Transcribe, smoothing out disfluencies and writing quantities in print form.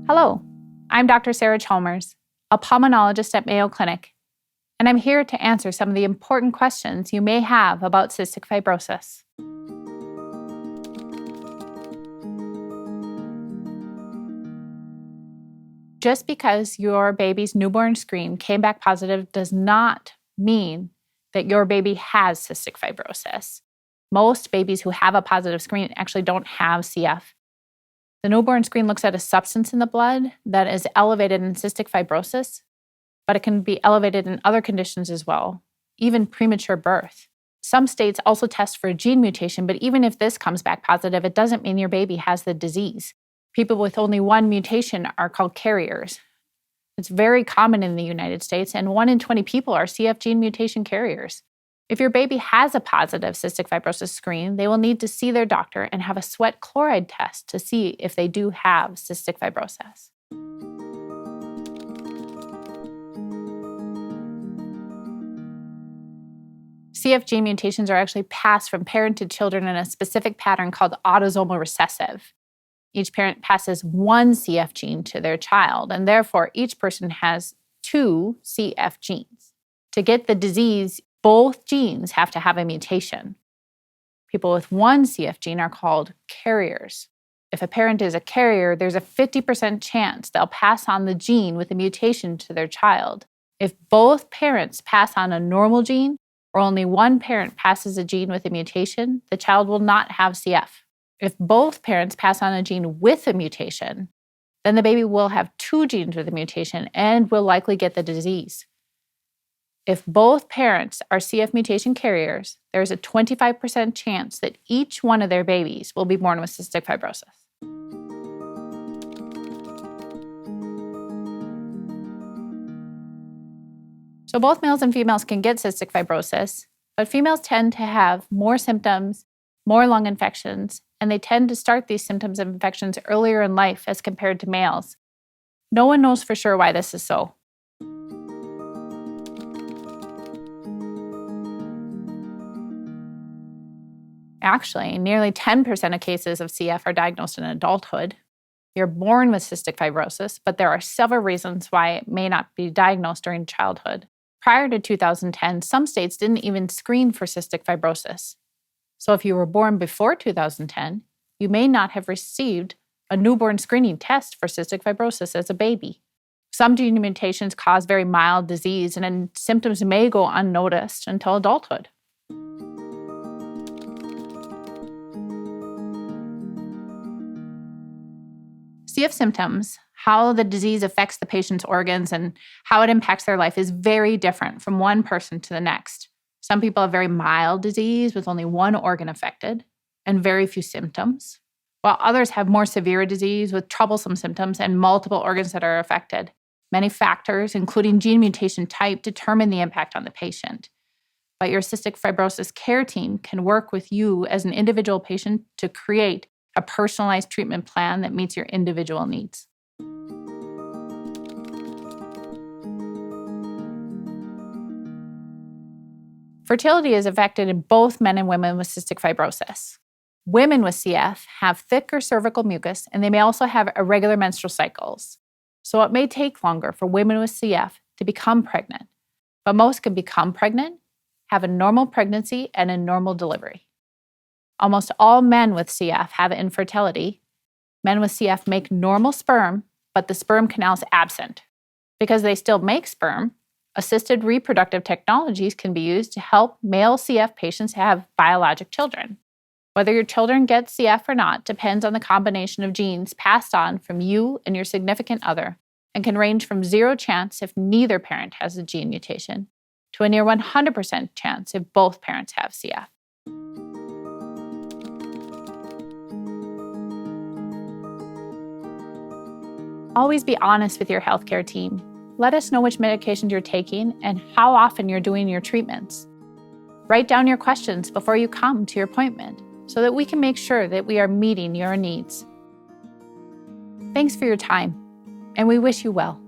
Hello, I'm Dr. Sarah Chalmers, a pulmonologist at Mayo Clinic, and I'm here to answer some of the important questions you may have about cystic fibrosis. Just because your baby's newborn screen came back positive does not mean that your baby has cystic fibrosis. Most babies who have a positive screen actually don't have CF. The newborn screen looks at a substance in the blood that is elevated in cystic fibrosis, but it can be elevated in other conditions as well, even premature birth. Some states also test for a gene mutation, but even if this comes back positive, it doesn't mean your baby has the disease. People with only one mutation are called carriers. It's very common in the United States, and 1 in 20 people are CF gene mutation carriers. If your baby has a positive cystic fibrosis screen, they will need to see their doctor and have a sweat chloride test to see if they do have cystic fibrosis. CF gene mutations are actually passed from parent to children in a specific pattern called autosomal recessive. Each parent passes one CF gene to their child, and therefore each person has 2 CF genes. To get the disease, both genes have to have a mutation. People with one CF gene are called carriers. If a parent is a carrier, there's a 50% chance they'll pass on the gene with a mutation to their child. If both parents pass on a normal gene, or only one parent passes a gene with a mutation, the child will not have CF. If both parents pass on a gene with a mutation, then the baby will have 2 genes with a mutation and will likely get the disease. If both parents are CF mutation carriers, there's a 25% chance that each one of their babies will be born with cystic fibrosis. So both males and females can get cystic fibrosis, but females tend to have more symptoms, more lung infections, and they tend to start these symptoms of infections earlier in life as compared to males. No one knows for sure why this is so. Actually, nearly 10% of cases of CF are diagnosed in adulthood. You're born with cystic fibrosis, but there are several reasons why it may not be diagnosed during childhood. Prior to 2010, some states didn't even screen for cystic fibrosis. So if you were born before 2010, you may not have received a newborn screening test for cystic fibrosis as a baby. Some gene mutations cause very mild disease, and then symptoms may go unnoticed until adulthood. CF symptoms, how the disease affects the patient's organs and how it impacts their life, is very different from one person to the next. Some people have very mild disease with only one organ affected and very few symptoms, while others have more severe disease with troublesome symptoms and multiple organs that are affected. Many factors, including gene mutation type, determine the impact on the patient. But your cystic fibrosis care team can work with you as an individual patient to create a personalized treatment plan that meets your individual needs. Fertility is affected in both men and women with cystic fibrosis. Women with CF have thicker cervical mucus, and they may also have irregular menstrual cycles. So it may take longer for women with CF to become pregnant, but most can become pregnant, have a normal pregnancy, and a normal delivery. Almost all men with CF have infertility. Men with CF make normal sperm, but the sperm canal is absent. Because they still make sperm, assisted reproductive technologies can be used to help male CF patients have biologic children. Whether your children get CF or not depends on the combination of genes passed on from you and your significant other, and can range from 0 chance if neither parent has a gene mutation to a near 100% chance if both parents have CF. Always be honest with your healthcare team. Let us know which medications you're taking and how often you're doing your treatments. Write down your questions before you come to your appointment so that we can make sure that we are meeting your needs. Thanks for your time, and we wish you well.